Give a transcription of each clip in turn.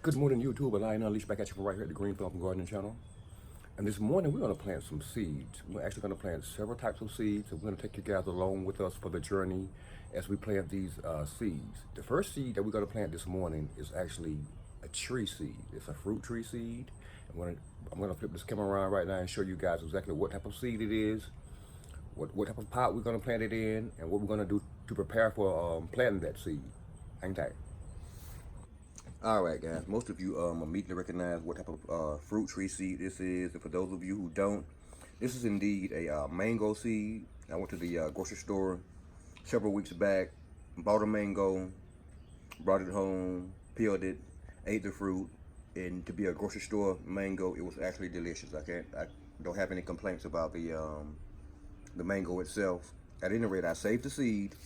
Good morning, YouTube. Lion Unleashed back at you from right here at the Green Thumb Gardening Channel. And this morning we're going to plant some seeds. We're actually going to plant several types of seeds, and we're going to take you guys along with us for the journey as we plant these seeds. The first seed that we're going to plant this morning is actually a tree seed. It's a fruit tree seed. I'm going to flip this camera around right now and show you guys exactly what type of seed it is, what type of pot we're going to plant it in, and what we're going to do to prepare for planting that seed. Hang tight. All right, guys. Most of you immediately recognize what type of fruit tree seed this is. And for those of you who don't, this is indeed a mango seed. I went to the grocery store several weeks back, bought a mango, brought it home, peeled it, ate the fruit, and to be a grocery store mango, it was actually delicious. I don't have any complaints about the mango itself. At any rate, I saved the seed.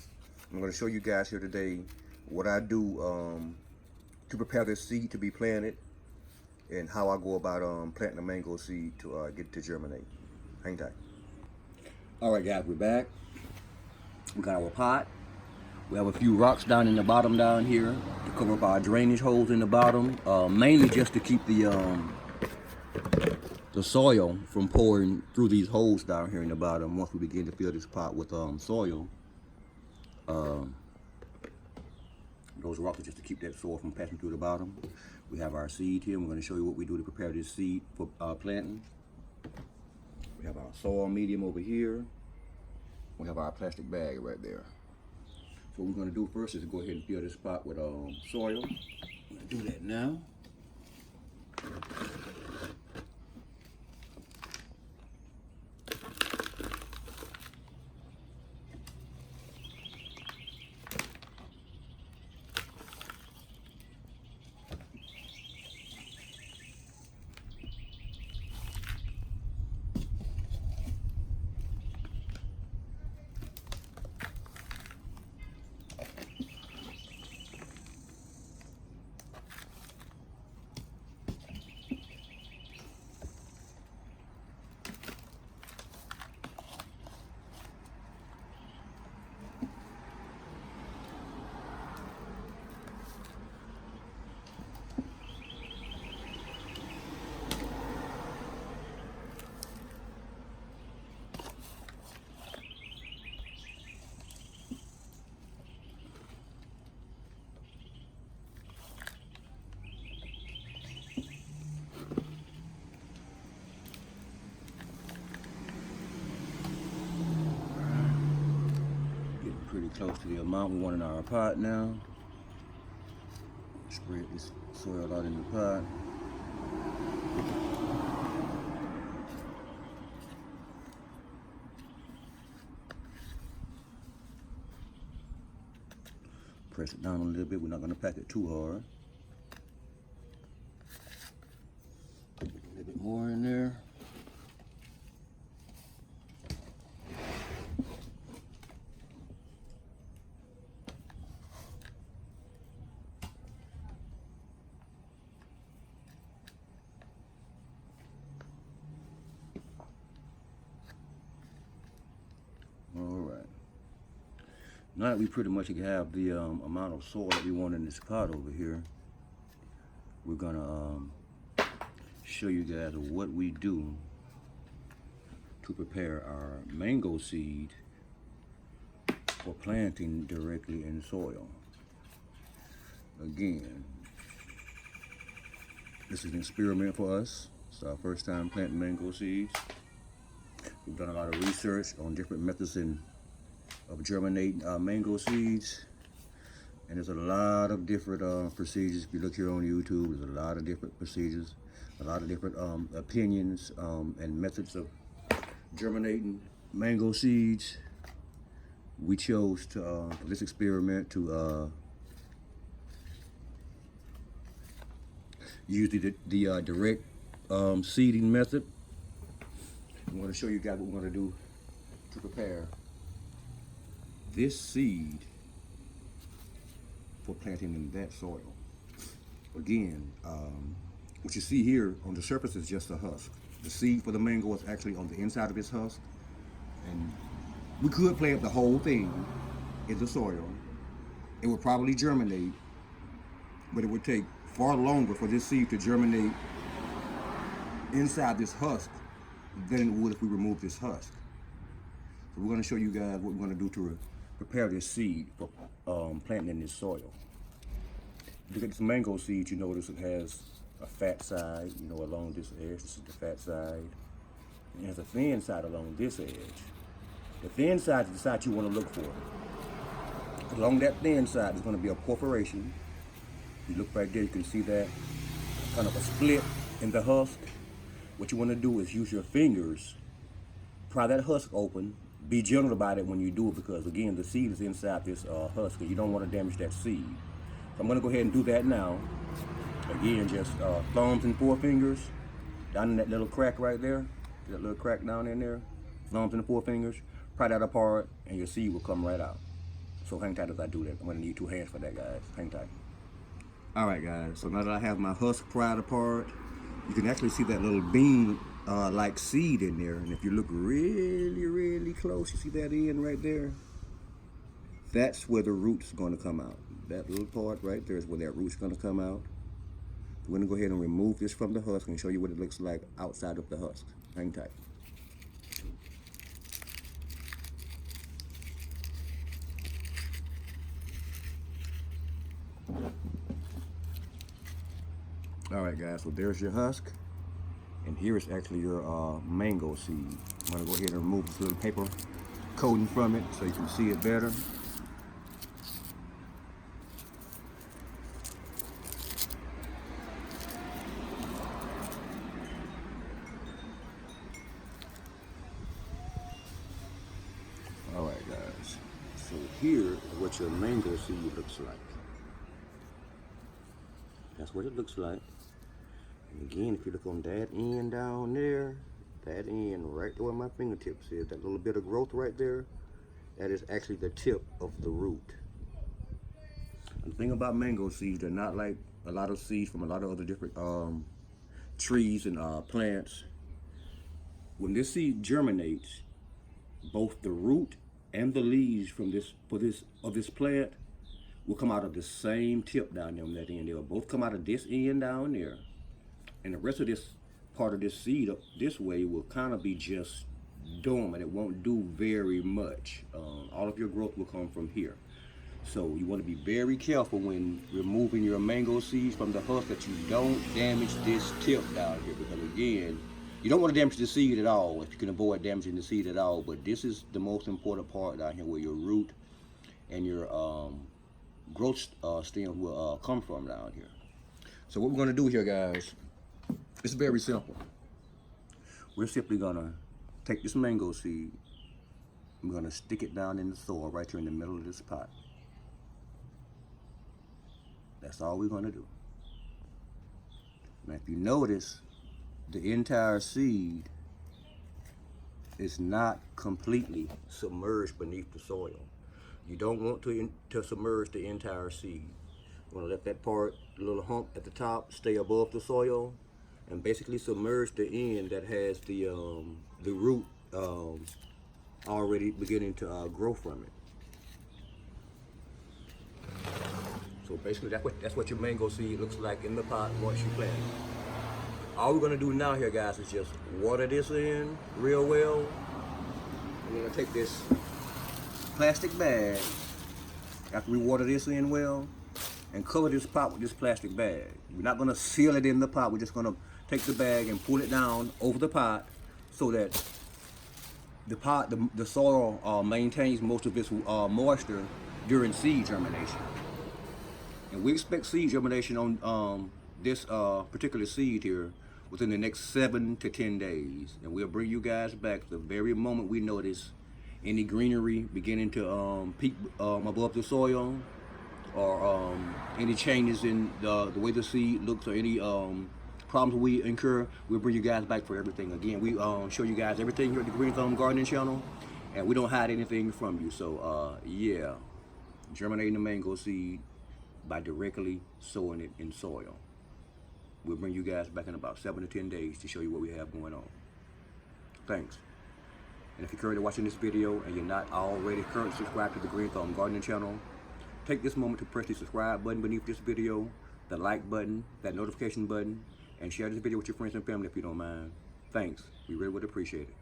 I'm going to show you guys here today what I do to prepare this seed to be planted, and how I go about planting a mango seed to get it to germinate. Hang tight. All right, guys, we're back. We got our pot. We have a few rocks down in the bottom down here to cover up our drainage holes in the bottom, mainly just to keep the soil from pouring through these holes down here in the bottom. Once we begin to fill this pot with soil, those rocks are just to keep that soil from passing through the bottom. We have our seed here. We're going to show you what we do to prepare this seed for planting. We have our soil medium over here. We have our plastic bag right there. So what we're going to do first is go ahead and fill this pot with soil. I'm going to do that now. Pretty close to the amount we want in our pot now. Spread this soil out in the pot. Press it down a little bit. We're not going to pack it too hard. Put a little bit more in there. Now that we pretty much have the amount of soil that we want in this pot over here, we're gonna show you guys what we do to prepare our mango seed for planting directly in soil. Again, this is an experiment for us. It's our first time planting mango seeds. We've done a lot of research on different methods of germinating mango seeds, and there's a lot of different procedures. If you look here on YouTube, there's a lot of different procedures, a lot of different opinions and methods of germinating mango seeds. We chose to for this experiment to use the direct seeding method. I'm going to show you guys what we're going to do to prepare this seed for planting in that soil. Again, what you see here on the surface is just a husk. The seed for the mango is actually on the inside of its husk, and we could plant the whole thing in the soil. It would probably germinate, but it would take far longer for this seed to germinate inside this husk than it would if we remove this husk. So we're going to show you guys what we're going to do to prepare this seed for planting in this soil. If you get this mango seed, you notice it has a fat side, you know, along this edge. This is the fat side. And it has a thin side along this edge. The thin side is the side you want to look for. Along that thin side is going to be a perforation. You look right there, you can see that kind of a split in the husk. What you want to do is use your fingers, pry that husk open. Be gentle about it when you do it, because again, the seed is inside this husk and you don't want to damage that seed. So I'm going to go ahead and do that now. Again, just thumbs and forefingers down in that little crack right there. That little crack down in there. Thumbs and forefingers. Pry that apart and your seed will come right out. So hang tight as I do that. I'm going to need 2 hands for that, guys. Hang tight. Alright guys, so now that I have my husk pried apart, you can actually see that little bean like seed in there. And if you look really close, you see that end right there? That's where the root's going to come out. That little part right there is where that root's going to come out. We're going to go ahead and remove this from the husk and show you what it looks like outside of the husk. Hang tight. Alright guys, so there's your husk, and here is actually your mango seed. I'm going to go ahead and remove this little paper coating from it so you can see it better. Alright guys, so here is what your mango seed looks like. That's what it looks like. And again, if you look on that end down there, that end right there where my fingertips is, that little bit of growth right there, that is actually the tip of the root. And the thing about mango seeds, they're not like a lot of seeds from a lot of other different trees and plants. When this seed germinates, both the root and the leaves from this plant will come out of the same tip down there on that end. They'll both come out of this end down there. And the rest of this part of this seed up this way will kind of be just dormant. It won't do very much. All of your growth will come from here. So you want to be very careful when removing your mango seeds from the husk that you don't damage this tip down here. Because again, you don't want to damage the seed at all if you can avoid damaging the seed at all. But this is the most important part down here, where your root and your growth stem will come from down here. So what we're going to do here, guys, it's very simple. We're simply going to take this mango seed, we're going to stick it down in the soil right here in the middle of this pot. That's all we're going to do. Now if you notice, the entire seed is not completely submerged beneath the soil. You don't want to submerge the entire seed. You want to let that part, the little hump at the top, stay above the soil, and basically submerge the end that has the root already beginning to grow from it. So basically, that's what your mango seed looks like in the pot once you plant it. All we're going to do now here, guys, is just water this in real well. We're going to take this plastic bag, after we water this in well, and cover this pot with this plastic bag. We're not going to seal it in the pot. We're just going to take the bag and pull it down over the pot so that the soil maintains most of its moisture during seed germination. And we expect seed germination on this particular seed here within the next 7 to 10 days. And we'll bring you guys back the very moment we notice any greenery beginning to peak above the soil, or any changes in the way the seed looks, or any problems we incur. We'll bring you guys back for everything. Again, we show you guys everything here at the Green Thumb Gardening Channel, and we don't hide anything from you. So yeah, germinating the mango seed by directly sowing it in soil. We'll bring you guys back in about 7 to 10 days to show you what we have going on. Thanks. And if you're currently watching this video and you're not already currently subscribed to the Green Thumb Gardening Channel, take this moment to press the subscribe button beneath this video. the like button, that notification button, and share this video with your friends and family if you don't mind. Thanks. We really would appreciate it.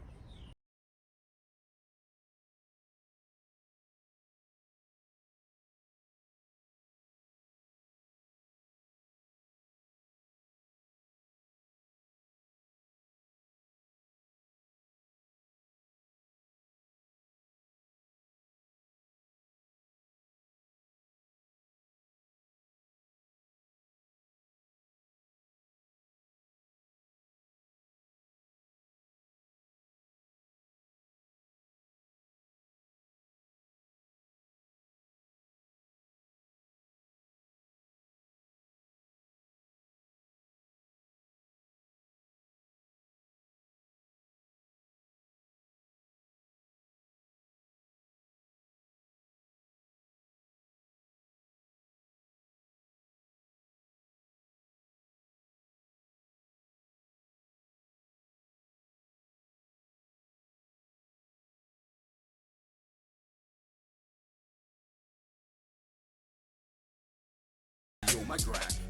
Yo, my grind.